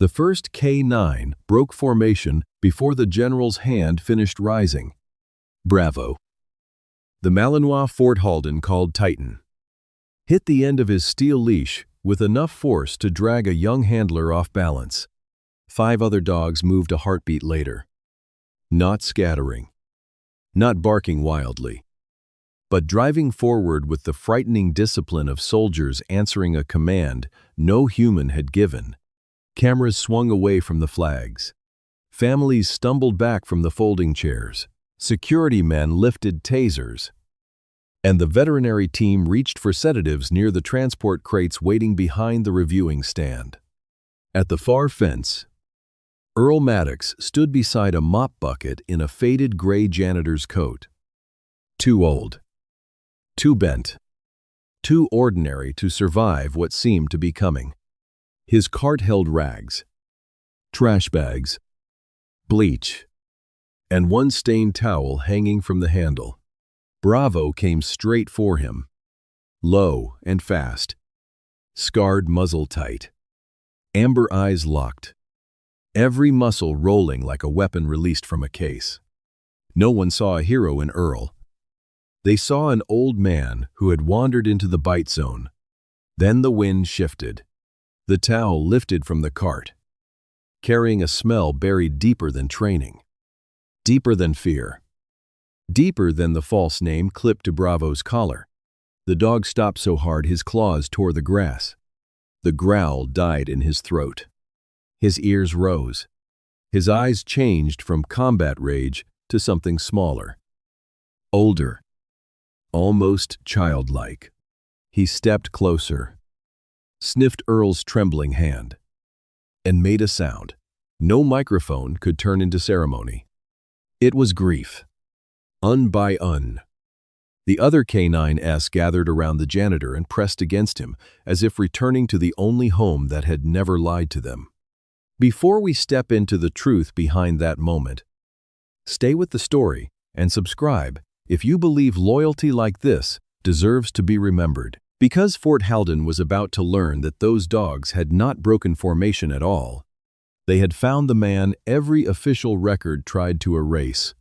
The first K9 broke formation before the general's hand finished rising. Bravo. The Malinois Fort Halden called Titan hit the end of his steel leash with enough force to drag a young handler off balance. 5 other dogs moved a heartbeat later. Not scattering, not barking wildly, but driving forward with the frightening discipline of soldiers answering a command no human had given. Cameras swung away from the flags. Families stumbled back from the folding chairs. Security men lifted tasers. And the veterinary team reached for sedatives near the transport crates waiting behind the reviewing stand. At the far fence, Earl Maddox stood beside a mop bucket in a faded gray janitor's coat. Too old, too bent, too ordinary to survive what seemed to be coming. His cart held rags, trash bags, bleach, and one stained towel hanging from the handle. Bravo came straight for him, low and fast, scarred muzzle tight, amber eyes locked, every muscle rolling like a weapon released from a case. No one saw a hero in Earl. They saw an old man who had wandered into the bite zone. Then the wind shifted. The towel lifted from the cart, carrying a smell buried deeper than training, deeper than fear, deeper than the false name clipped to Bravo's collar. The dog stopped so hard his claws tore the grass. The growl died in his throat. His ears rose. His eyes changed from combat rage to something smaller, older, almost childlike. He stepped closer, sniffed Earl's trembling hand, and made a sound no microphone could turn into ceremony. It was grief. Un by un. The other K9s gathered around the janitor and pressed against him, as if returning to the only home that had never lied to them. Before we step into the truth behind that moment, stay with the story and subscribe if you believe loyalty like this deserves to be remembered. Because Fort Halden was about to learn that those dogs had not broken formation at all, they had found the man every official record tried to erase,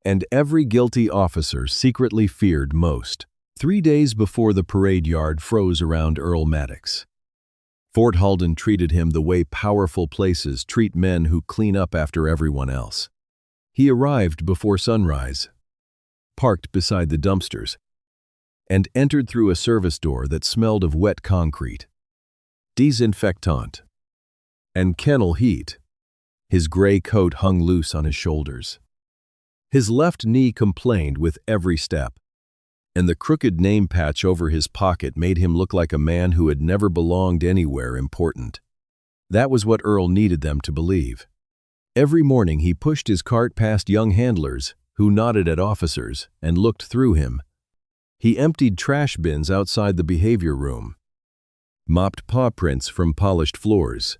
and every guilty officer secretly feared most. 3 days before the parade yard froze around Earl Maddox, Fort Halden treated him the way powerful places treat men who clean up after everyone else. He arrived before sunrise, parked beside the dumpsters, and entered through a service door that smelled of wet concrete, disinfectant, and kennel heat. His gray coat hung loose on his shoulders. His left knee complained with every step, and the crooked name patch over his pocket made him look like a man who had never belonged anywhere important. That was what Earl needed them to believe. Every morning he pushed his cart past young handlers who nodded at officers and looked through him. He emptied trash bins outside the behavior room, mopped paw prints from polished floors,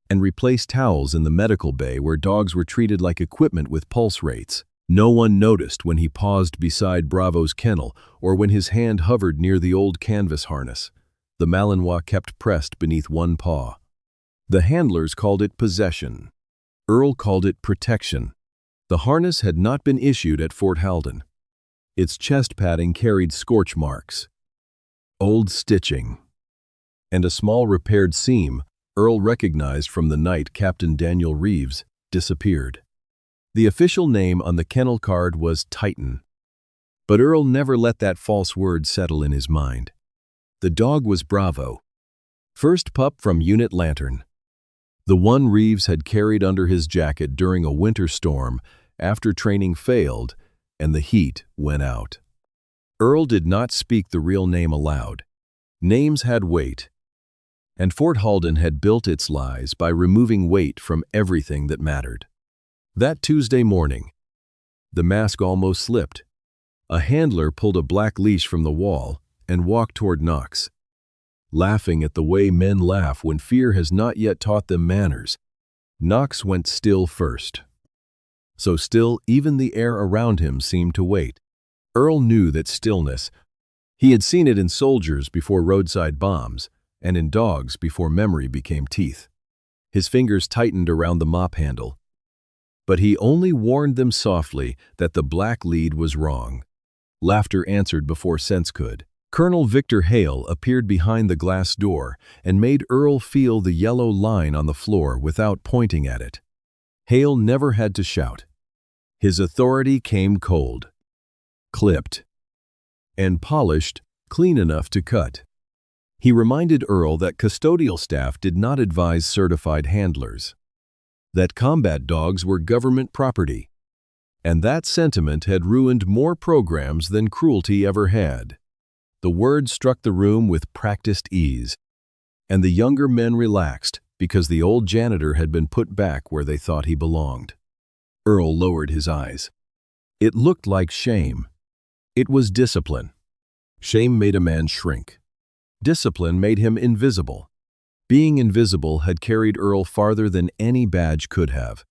and replaced towels in the medical bay where dogs were treated like equipment with pulse rates. No one noticed when he paused beside Bravo's kennel or when his hand hovered near the old canvas harness. The Malinois kept pressed beneath one paw. The handlers called it possession. Earl called it protection. The harness had not been issued at Fort Halden. Its chest padding carried scorch marks, old stitching, and a small repaired seam Earl recognized from the night Captain Daniel Reeves disappeared. The official name on the kennel card was Titan, but Earl never let that false word settle in his mind. The dog was Bravo, first pup from Unit Lantern, the one Reeves had carried under his jacket during a winter storm after training failed and the heat went out. Earl did not speak the real name aloud. Names had weight, and Fort Halden had built its lies by removing weight from everything that mattered. That Tuesday morning, the mask almost slipped. A handler pulled a black leash from the wall and walked toward Knox. Laughing at the way men laugh when fear has not yet taught them manners, Knox went still first. So still, even the air around him seemed to wait. Earl knew that stillness. He had seen it in soldiers before roadside bombs, and in dogs before memory became teeth. His fingers tightened around the mop handle. But he only warned them softly that the black lead was wrong. Laughter answered before sense could. Colonel Victor Hale appeared behind the glass door and made Earl feel the yellow line on the floor without pointing at it. Hale never had to shout. His authority came cold, clipped, and polished, clean enough to cut. He reminded Earl that custodial staff did not advise certified handlers, that combat dogs were government property, and that sentiment had ruined more programs than cruelty ever had. The word struck the room with practiced ease, and the younger men relaxed because the old janitor had been put back where they thought he belonged. Earl lowered his eyes. It looked like shame. It was discipline. Shame made a man shrink. Discipline made him invisible. Being invisible had carried Earl farther than any badge could have.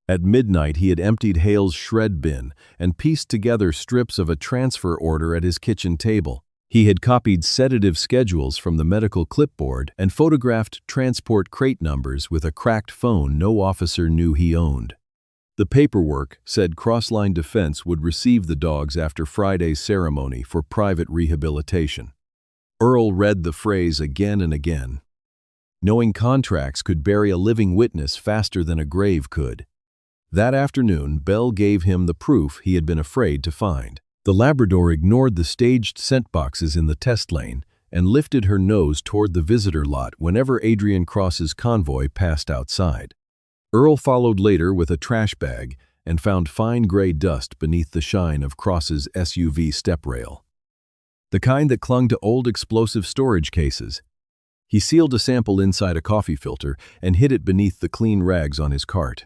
At midnight, he had emptied Hale's shred bin and pieced together strips of a transfer order at his kitchen table. He had copied sedative schedules from the medical clipboard and photographed transport crate numbers with a cracked phone no officer knew he owned. The paperwork said Crossline Defense would receive the dogs after Friday's ceremony for private rehabilitation. Earl read the phrase again and again, knowing contracts could bury a living witness faster than a grave could. That afternoon, Bell gave him the proof he had been afraid to find. The Labrador ignored the staged scent boxes in the test lane and lifted her nose toward the visitor lot whenever Adrian Cross's convoy passed outside. Earl followed later with a trash bag and found fine gray dust beneath the shine of Cross's SUV step rail, the kind that clung to old explosive storage cases. He sealed a sample inside a coffee filter and hid it beneath the clean rags on his cart.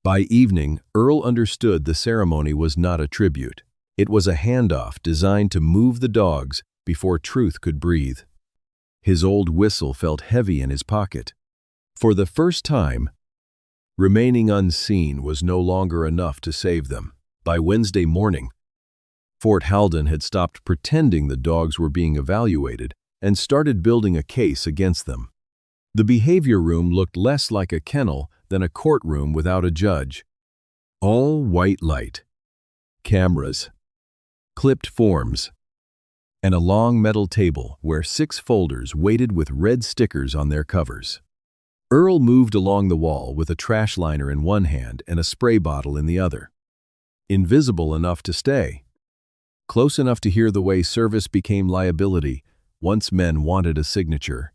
By evening, Earl understood the ceremony was not a tribute. It was a handoff designed to move the dogs before truth could breathe. His old whistle felt heavy in his pocket. For the first time, remaining unseen was no longer enough to save them. By Wednesday morning, Fort Halden had stopped pretending the dogs were being evaluated and started building a case against them. The behavior room looked less like a kennel than a courtroom without a judge. All white light, cameras, clipped forms, and a long metal table where 6 folders waited with red stickers on their covers. Earl moved along the wall with a trash liner in one hand and a spray bottle in the other. Invisible enough to stay. Close enough to hear the way service became liability once men wanted a signature.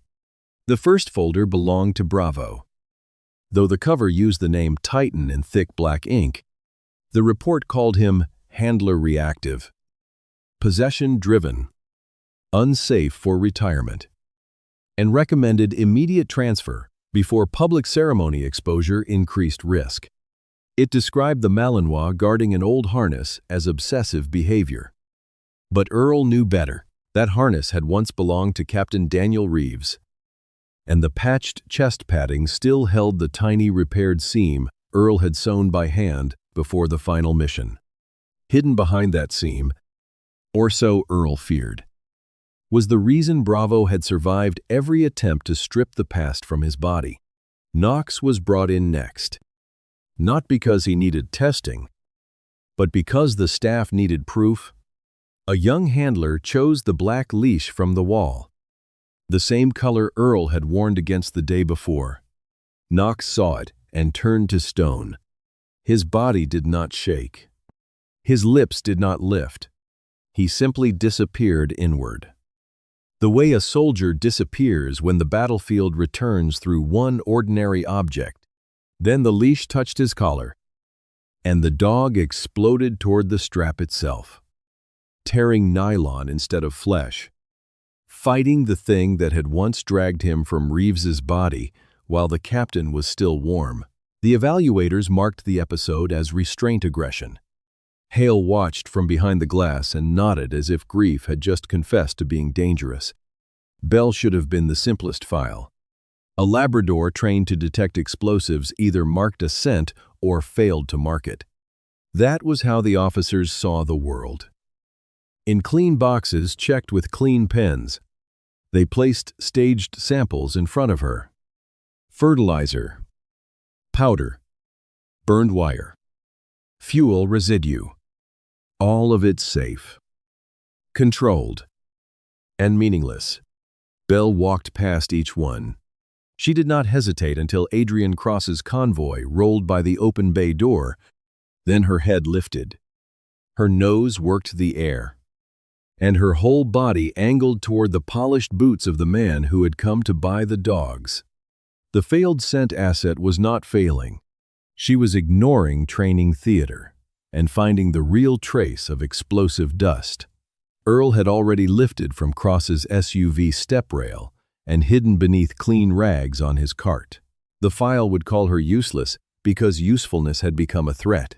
The first folder belonged to Bravo. Though the cover used the name Titan in thick black ink, the report called him handler reactive, possession-driven, unsafe for retirement, and recommended immediate transfer before public ceremony exposure increased risk. It described the Malinois guarding an old harness as obsessive behavior. But Earl knew better. That harness had once belonged to Captain Daniel Reeves, and the patched chest padding still held the tiny repaired seam Earl had sewn by hand before the final mission. Hidden behind that seam, or so Earl feared, was the reason Bravo had survived every attempt to strip the past from his body. Knox was brought in next, not because he needed testing, but because the staff needed proof. A young handler chose the black leash from the wall, the same color Earl had warned against the day before. Knox saw it and turned to stone. His body did not shake. His lips did not lift. He simply disappeared inward. The way a soldier disappears when the battlefield returns through one ordinary object. Then the leash touched his collar, and the dog exploded toward the strap itself, tearing nylon instead of flesh, fighting the thing that had once dragged him from Reeves's body while the captain was still warm. The evaluators marked the episode as restraint aggression. Hale watched from behind the glass and nodded as if grief had just confessed to being dangerous. Bell should have been the simplest file. A Labrador trained to detect explosives either marked a scent or failed to mark it. That was how the officers saw the world. In clean boxes checked with clean pens, they placed staged samples in front of her. fertilizer, powder, burned wire, fuel residue. All of it safe, controlled, and meaningless. Belle walked past each one. She did not hesitate until Adrian Cross's convoy rolled by the open bay door. Then her head lifted. Her nose worked the air, and her whole body angled toward the polished boots of the man who had come to buy the dogs. The failed scent asset was not failing. She was ignoring training theater and finding the real trace of explosive dust. Earl had already lifted from Cross's SUV step rail and hidden beneath clean rags on his cart. The file would call her useless because usefulness had become a threat.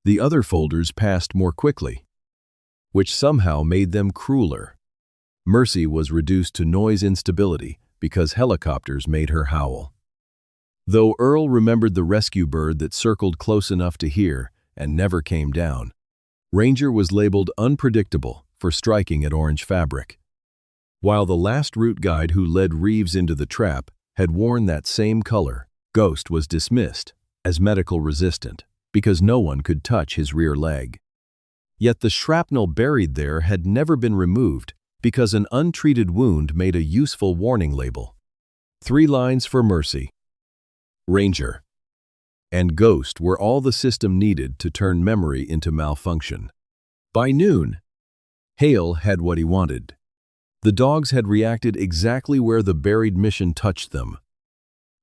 The other folders passed more quickly, which somehow made them crueler. Mercy was reduced to noise instability because helicopters made her howl. Though Earl remembered the rescue bird that circled close enough to hear and never came down, Ranger was labeled unpredictable for striking at orange fabric, while the last route guide who led Reeves into the trap had worn that same color. Ghost was dismissed as medical resistant because no one could touch his rear leg. Yet the shrapnel buried there had never been removed because an untreated wound made a useful warning label. 3 lines for Mercy, Ranger, and Ghost were all the system needed to turn memory into malfunction. By noon, Hale had what he wanted. The dogs had reacted exactly where the buried mission touched them,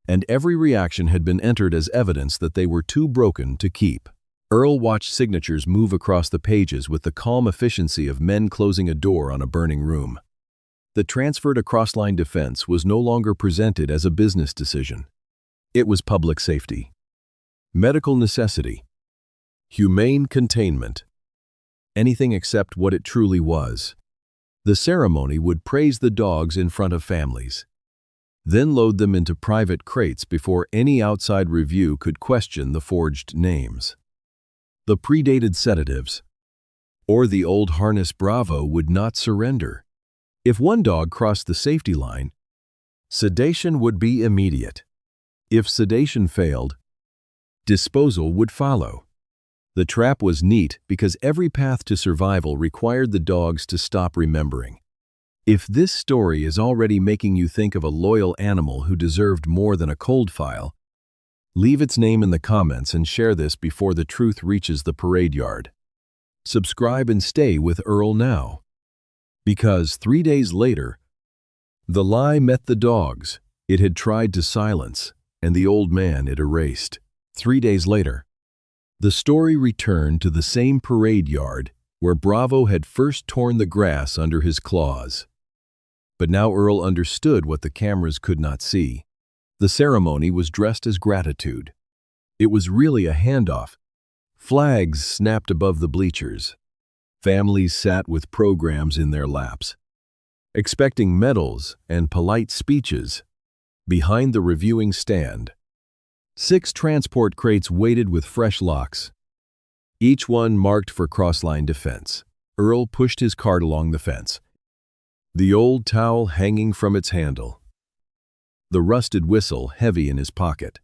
and every reaction had been entered as evidence that they were too broken to keep. Earl watched signatures move across the pages with the calm efficiency of men closing a door on a burning room. The transfer to cross-line defense was no longer presented as a business decision. It was public safety, medical necessity, humane containment, anything except what it truly was. The ceremony would praise the dogs in front of families, then load them into private crates before any outside review could question the forged names. The predated sedatives, or the old harness Bravo, would not surrender. If one dog crossed the safety line, sedation would be immediate. If sedation failed, disposal would follow. The trap was neat because every path to survival required the dogs to stop remembering. If this story is already making you think of a loyal animal who deserved more than a cold file, leave its name in the comments and share this before the truth reaches the parade yard. Subscribe and stay with Earl now. Because 3 days later, the lie met the dogs it had tried to silence, and the old man it erased. 3 days later, the story returned to the same parade yard where Bravo had first torn the grass under his claws. But now Earl understood what the cameras could not see. The ceremony was dressed as gratitude. It was really a handoff. Flags snapped above the bleachers. Families sat with programs in their laps, expecting medals and polite speeches. Behind the reviewing stand, 6 transport crates waited with fresh locks, each one marked for crossline defense. Earl pushed his cart along the fence, the old towel hanging from its handle, the rusted whistle heavy in his pocket,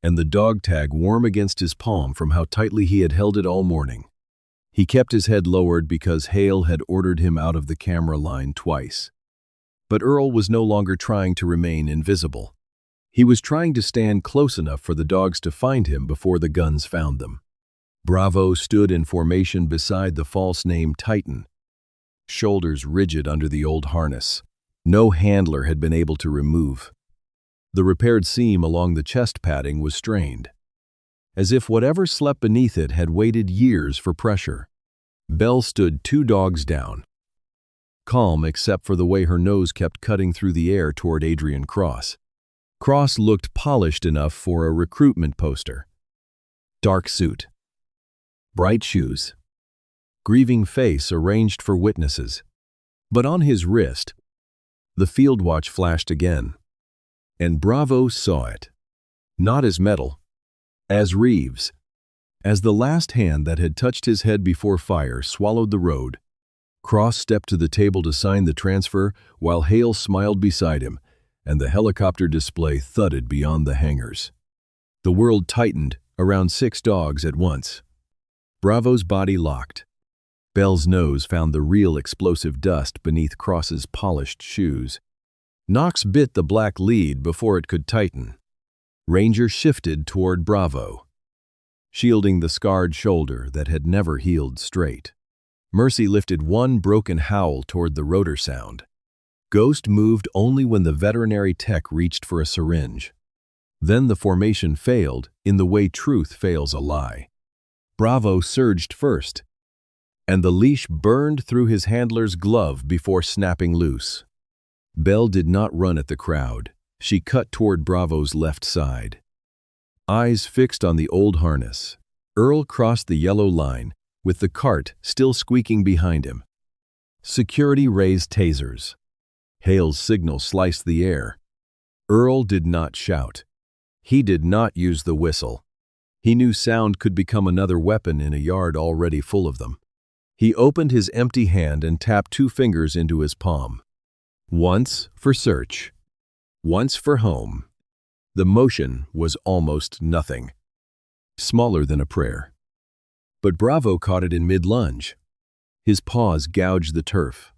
and the dog tag warm against his palm from how tightly he had held it all morning. He kept his head lowered because Hale had ordered him out of the camera line twice. But Earl was no longer trying to remain invisible. He was trying to stand close enough for the dogs to find him before the guns found them. Bravo stood in formation beside the false name Titan, shoulders rigid under the old harness. No handler had been able to remove. The repaired seam along the chest padding was strained, as if whatever slept beneath it had waited years for pressure. Belle stood 2 dogs down, calm except for the way her nose kept cutting through the air toward Adrian Cross. Cross looked polished enough for a recruitment poster. Dark suit, bright shoes, grieving face arranged for witnesses. But on his wrist, the field watch flashed again, and Bravo saw it, not as metal, as Reeves. As the last hand that had touched his head before fire swallowed the road, Cross stepped to the table to sign the transfer while Hale smiled beside him, and the helicopter display thudded beyond the hangars. The world tightened around 6 dogs at once. Bravo's body locked. Bell's nose found the real explosive dust beneath Cross's polished shoes. Knox bit the black lead before it could tighten. Ranger shifted toward Bravo, shielding the scarred shoulder that had never healed straight. Mercy lifted one broken howl toward the rotor sound. Ghost moved only when the veterinary tech reached for a syringe. Then the formation failed in the way truth fails a lie. Bravo surged first, and the leash burned through his handler's glove before snapping loose. Belle did not run at the crowd. She cut toward Bravo's left side. Eyes fixed on the old harness, Earl crossed the yellow line, with the cart still squeaking behind him. Security raised tasers. Hale's signal sliced the air. Earl did not shout. He did not use the whistle. He knew sound could become another weapon in a yard already full of them. He opened his empty hand and tapped 2 fingers into his palm. Once for search, once for home. The motion was almost nothing. Smaller than a prayer. But Bravo caught it in mid-lunge. His paws gouged the turf.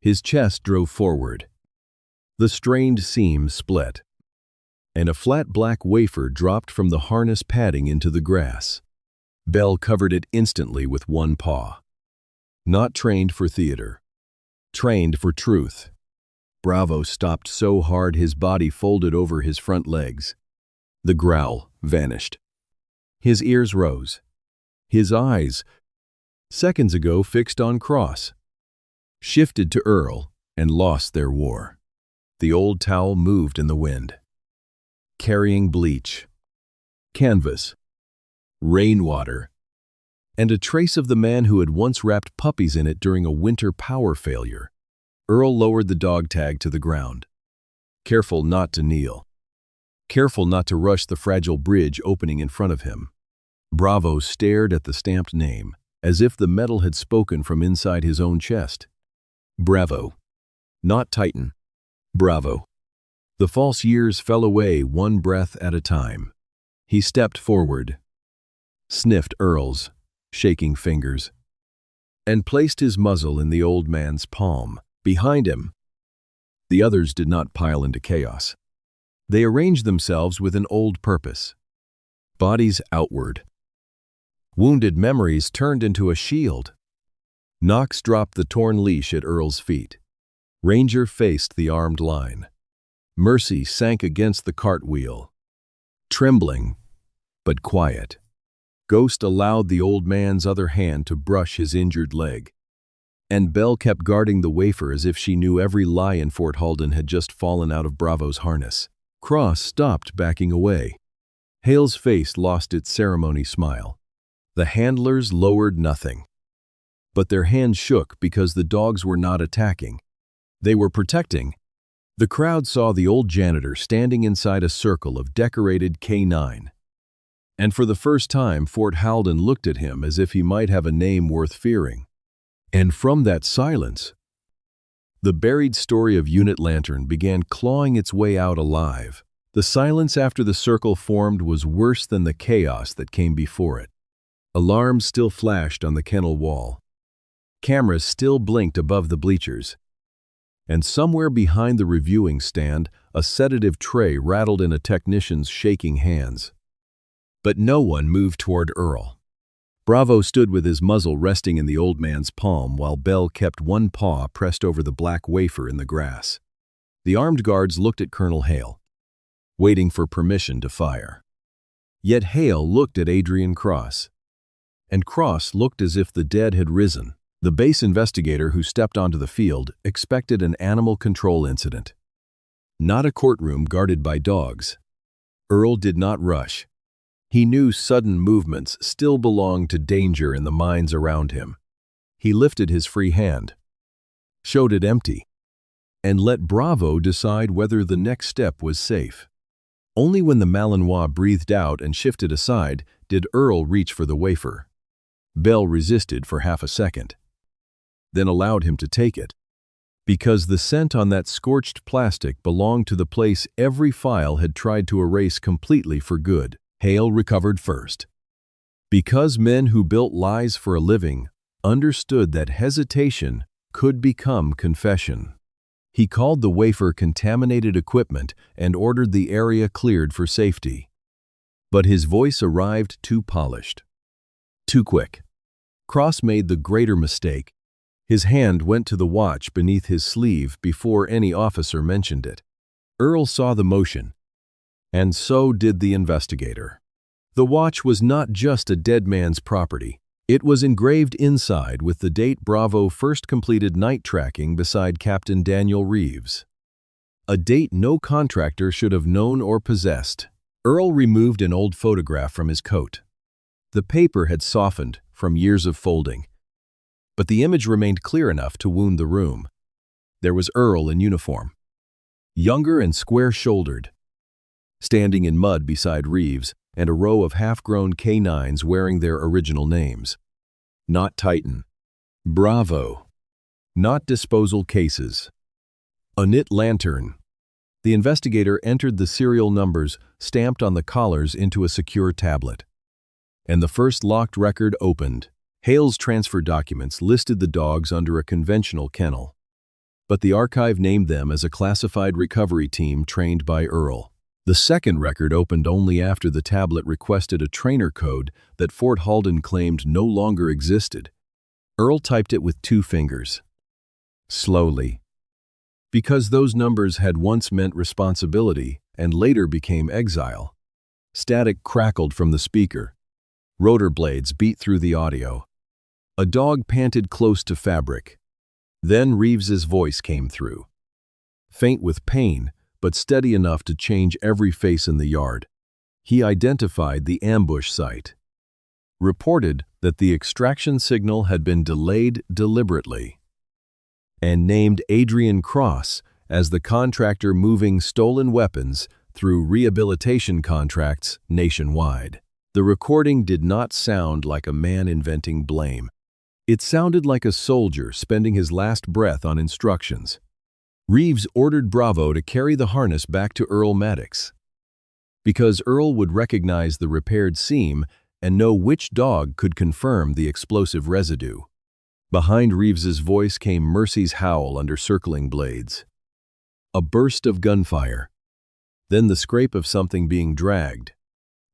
His chest drove forward. The strained seam split, and a flat black wafer dropped from the harness padding into the grass. Belle covered it instantly with one paw. Not trained for theater. Trained for truth. Bravo stopped so hard his body folded over his front legs. The growl vanished. His ears rose. His eyes, seconds ago fixed on Cross, shifted to Earl and lost their war. The old towel moved in the wind, carrying bleach, canvas, rainwater, and a trace of the man who had once wrapped puppies in it during a winter power failure. Earl lowered the dog tag to the ground. Careful not to kneel. Careful not to rush the fragile bridge opening in front of him. Bravo stared at the stamped name, as if the metal had spoken from inside his own chest. Bravo. Not Titan. Bravo. The false years fell away one breath at a time. He stepped forward, sniffed Earl's shaking fingers, and placed his muzzle in the old man's palm. Behind him, the others did not pile into chaos. They arranged themselves with an old purpose. Bodies outward. Wounded memories turned into a shield. Knox dropped the torn leash at Earl's feet. Ranger faced the armed line. Mercy sank against the cartwheel. Trembling, but quiet. Ghost allowed the old man's other hand to brush his injured leg. And Belle kept guarding the wafer as if she knew every lie in Fort Halden had just fallen out of Bravo's harness. Cross stopped backing away. Hale's face lost its ceremony smile. The handlers lowered nothing. But their hands shook because the dogs were not attacking. They were protecting. The crowd saw the old janitor standing inside a circle of decorated K9. And for the first time, Fort Halden looked at him as if he might have a name worth fearing. And from that silence, the buried story of Unit Lantern began clawing its way out alive. The silence after the circle formed was worse than the chaos that came before it. Alarms still flashed on the kennel wall. Cameras still blinked above the bleachers. And somewhere behind the reviewing stand, a sedative tray rattled in a technician's shaking hands. But no one moved toward Earl. Bravo stood with his muzzle resting in the old man's palm while Belle kept one paw pressed over the black wafer in the grass. The armed guards looked at Colonel Hale, waiting for permission to fire. Yet Hale looked at Adrian Cross. And Cross looked as if the dead had risen. The base investigator who stepped onto the field expected an animal control incident, not a courtroom guarded by dogs. Earl did not rush. He knew sudden movements still belonged to danger in the minds around him. He lifted his free hand, showed it empty, and let Bravo decide whether the next step was safe. Only when the Malinois breathed out and shifted aside did Earl reach for the wafer. Belle resisted for half a second, then allowed him to take it. Because the scent on that scorched plastic belonged to the place every file had tried to erase completely for good. Hale recovered first. Because men who built lies for a living understood that hesitation could become confession. He called the wafer contaminated equipment and ordered the area cleared for safety. But his voice arrived too polished. Too quick. Cross made the greater mistake. His hand went to the watch beneath his sleeve before any officer mentioned it. Earl saw the motion, and so did the investigator. The watch was not just a dead man's property. It was engraved inside with the date Bravo first completed night tracking beside Captain Daniel Reeves. A date no contractor should have known or possessed. Earl removed an old photograph from his coat. The paper had softened from years of folding, but the image remained clear enough to wound the room. There was Earl in uniform, younger and square-shouldered, standing in mud beside Reeves and a row of half-grown K9s wearing their original names. Not Titan. Bravo. Not disposal cases. A knit lantern. The investigator entered the serial numbers stamped on the collars into a secure tablet. And the first locked record opened. Hale's transfer documents listed the dogs under a conventional kennel, but the archive named them as a classified recovery team trained by Earl. The second record opened only after the tablet requested a trainer code that Fort Halden claimed no longer existed. Earl typed it with 2 fingers. Slowly. Because those numbers had once meant responsibility and later became exile. Static crackled from the speaker. Rotor blades beat through the audio. A dog panted close to fabric. Then Reeves's voice came through. Faint with pain, but steady enough to change every face in the yard. He identified the ambush site. Reported that the extraction signal had been delayed deliberately. And named Adrian Cross as the contractor moving stolen weapons through rehabilitation contracts nationwide. The recording did not sound like a man inventing blame. It sounded like a soldier spending his last breath on instructions. Reeves ordered Bravo to carry the harness back to Earl Maddox, because Earl would recognize the repaired seam and know which dog could confirm the explosive residue. Behind Reeves's voice came Mercy's howl under circling blades. A burst of gunfire. Then the scrape of something being dragged.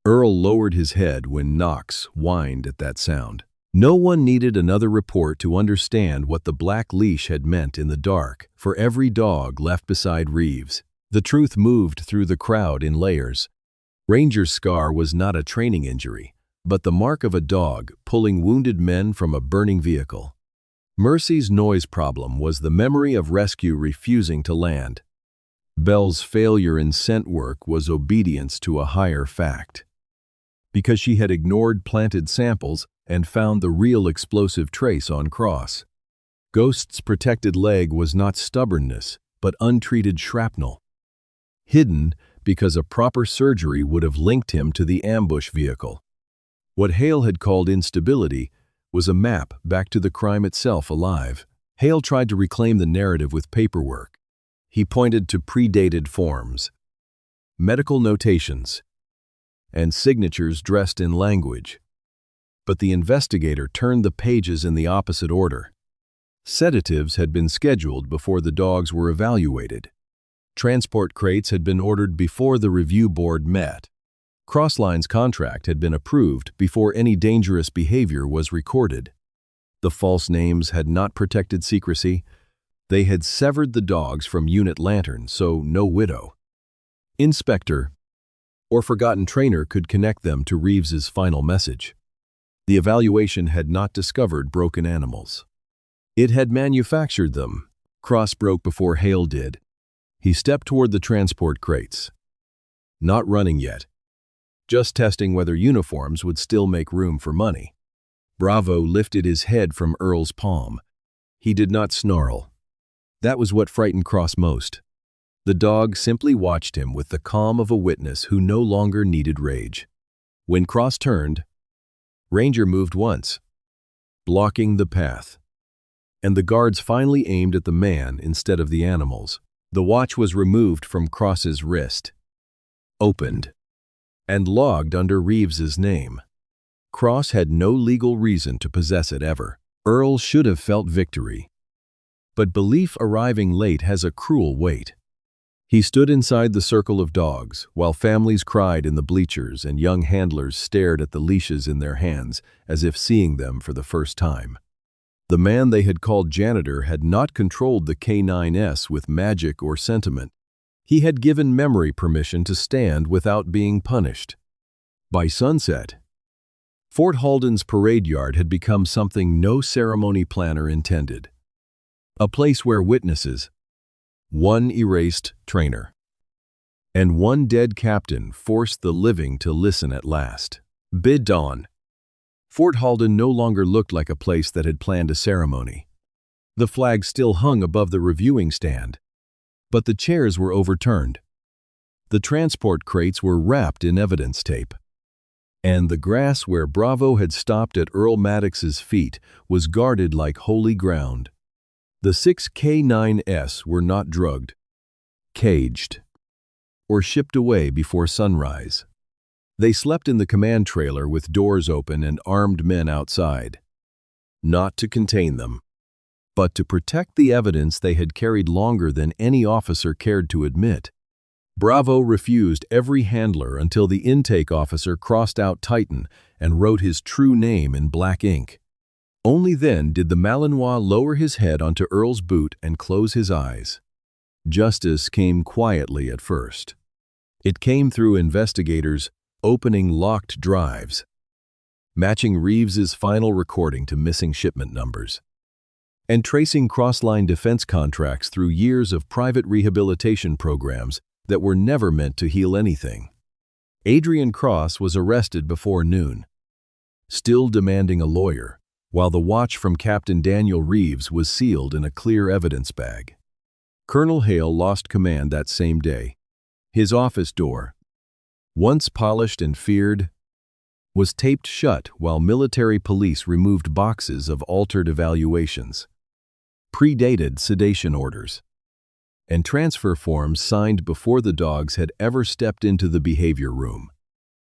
Earl lowered his head when Knox whined at that sound. No one needed another report to understand what the black leash had meant in the dark for every dog left beside Reeves. The truth moved through the crowd in layers. Ranger's scar was not a training injury, but the mark of a dog pulling wounded men from a burning vehicle. Mercy's noise problem was the memory of rescue refusing to land. Belle's failure in scent work was obedience to a higher fact. Because she had ignored planted samples and found the real explosive trace on Cross. Ghost's protected leg was not stubbornness, but untreated shrapnel. Hidden because a proper surgery would have linked him to the ambush vehicle. What Hale had called instability was a map back to the crime itself alive. Hale tried to reclaim the narrative with paperwork. He pointed to predated forms, medical notations, and signatures dressed in language. But the investigator turned the pages in the opposite order. Sedatives had been scheduled before the dogs were evaluated. Transport crates had been ordered before the review board met. Crossline's contract had been approved before any dangerous behavior was recorded. The false names had not protected secrecy. They had severed the dogs from unit lantern, so no widow, inspector, or forgotten trainer could connect them to Reeves's final message. The evaluation had not discovered broken animals. It had manufactured them. Cross broke before Hale did. He stepped toward the transport crates. Not running yet. Just testing whether uniforms would still make room for money. Bravo lifted his head from Earl's palm. He did not snarl. That was what frightened Cross most. The dog simply watched him with the calm of a witness who no longer needed rage. When Cross turned, Ranger moved once, blocking the path. and the guards finally aimed at the man instead of the animals. The watch was removed from Cross's wrist, opened, and logged under Reeves's name. Cross had no legal reason to possess it ever. Earl should have felt victory. But belief arriving late has a cruel weight. He stood inside the circle of dogs, while families cried in the bleachers and young handlers stared at the leashes in their hands as if seeing them for the first time. The man they had called Janitor had not controlled the K9s with magic or sentiment. He had given memory permission to stand without being punished. By sunset, Fort Halden's parade yard had become something no ceremony planner intended. A place where witnesses, one erased trainer, and one dead captain forced the living to listen at last. Mid-dawn, Fort Halden no longer looked like a place that had planned a ceremony. The flag still hung above the reviewing stand, but the chairs were overturned. The transport crates were wrapped in evidence tape, and the grass where Bravo had stopped at Earl Maddox's feet was guarded like holy ground. The 6 K9s were not drugged, caged, or shipped away before sunrise. They slept in the command trailer with doors open and armed men outside, not to contain them, but to protect the evidence they had carried longer than any officer cared to admit. Bravo refused every handler until the intake officer crossed out Titan and wrote his true name in black ink. Only then did the Malinois lower his head onto Earl's boot and close his eyes. Justice came quietly at first. It came through investigators opening locked drives, matching Reeves's final recording to missing shipment numbers, and tracing cross-line defense contracts through years of private rehabilitation programs that were never meant to heal anything. Adrian Cross was arrested before noon, still demanding a lawyer, while the watch from Captain Daniel Reeves was sealed in a clear evidence bag. Colonel Hale lost command that same day. His office door, once polished and feared, was taped shut while military police removed boxes of altered evaluations, predated sedation orders, and transfer forms signed before the dogs had ever stepped into the behavior room.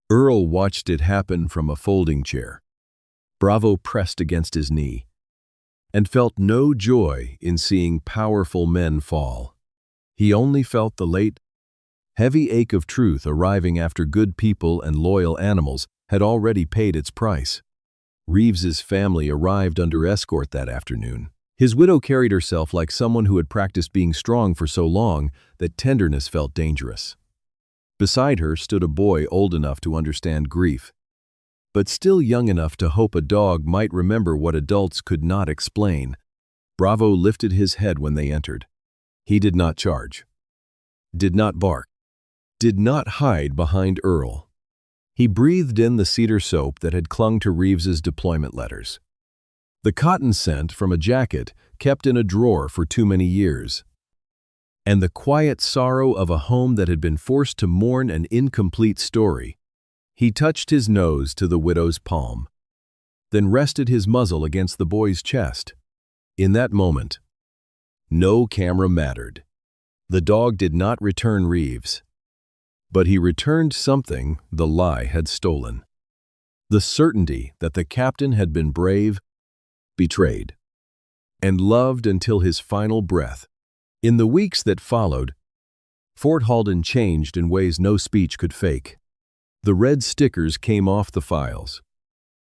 Earl watched it happen from a folding chair. Bravo pressed against his knee, and felt no joy in seeing powerful men fall. He only felt the late, heavy ache of truth arriving after good people and loyal animals had already paid its price. Reeves's family arrived under escort that afternoon. His widow carried herself like someone who had practiced being strong for so long that tenderness felt dangerous. Beside her stood a boy old enough to understand grief, but still young enough to hope a dog might remember what adults could not explain. Bravo lifted his head when they entered. He did not charge, did not bark, did not hide behind Earl. He breathed in the cedar soap that had clung to Reeves's deployment letters, the cotton scent from a jacket kept in a drawer for too many years, and the quiet sorrow of a home that had been forced to mourn an incomplete story. He touched his nose to the widow's palm, then rested his muzzle against the boy's chest. In that moment, no camera mattered. The dog did not return Reeves, but he returned something the lie had stolen. The certainty that the captain had been brave, betrayed, and loved until his final breath. In the weeks that followed, Fort Halden changed in ways no speech could fake. The red stickers came off the files.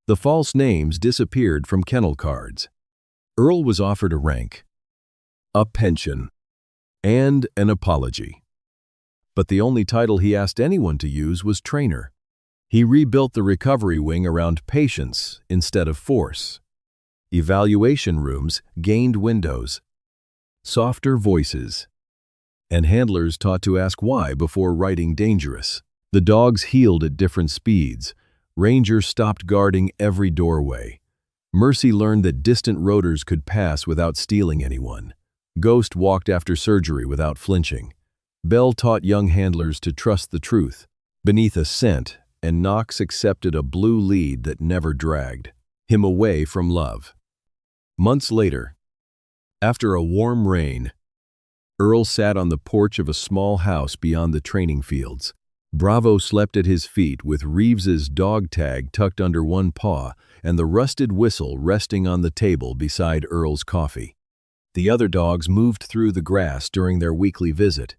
The false names disappeared from kennel cards. Earl was offered a rank, a pension, and an apology. But the only title he asked anyone to use was trainer. He rebuilt the recovery wing around patience instead of force. Evaluation rooms gained windows, softer voices, and handlers taught to ask why before writing dangerous. The dogs healed at different speeds. Rangers stopped guarding every doorway. Mercy learned that distant rotors could pass without stealing anyone. Ghost walked after surgery without flinching. Bell taught young handlers to trust the truth beneath a scent, and Knox accepted a blue lead that never dragged him away from love. Months later, After a warm rain, Earl sat on the porch of a small house beyond the training fields. Bravo slept at his feet with Reeves's dog tag tucked under one paw and the rusted whistle resting on the table beside Earl's coffee. The other dogs moved through the grass during their weekly visit,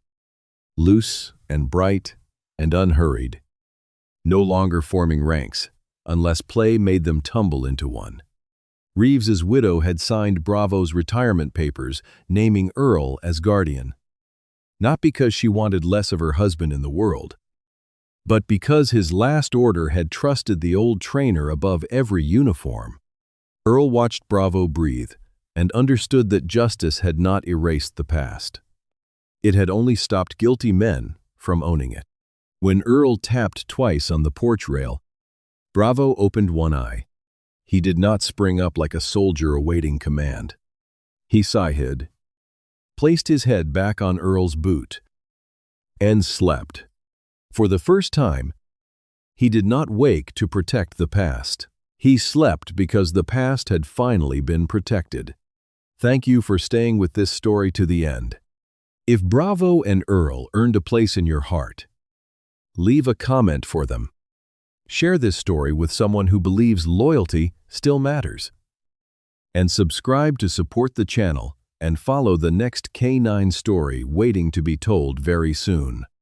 loose and bright and unhurried, no longer forming ranks, unless play made them tumble into one. Reeves's widow had signed Bravo's retirement papers, naming Earl as guardian. Not because she wanted less of her husband in the world, but because his last order had trusted the old trainer above every uniform. Earl watched Bravo breathe and understood that justice had not erased the past. It had only stopped guilty men from owning it. When Earl tapped twice on the porch rail, Bravo opened one eye. He did not spring up like a soldier awaiting command. He sighed, placed his head back on Earl's boot, and slept. For the first time, he did not wake to protect the past. He slept because the past had finally been protected. Thank you for staying with this story to the end. If Bravo and Earl earned a place in your heart, leave a comment for them. Share this story with someone who believes loyalty still matters. And subscribe to support the channel and follow the next K9 story waiting to be told very soon.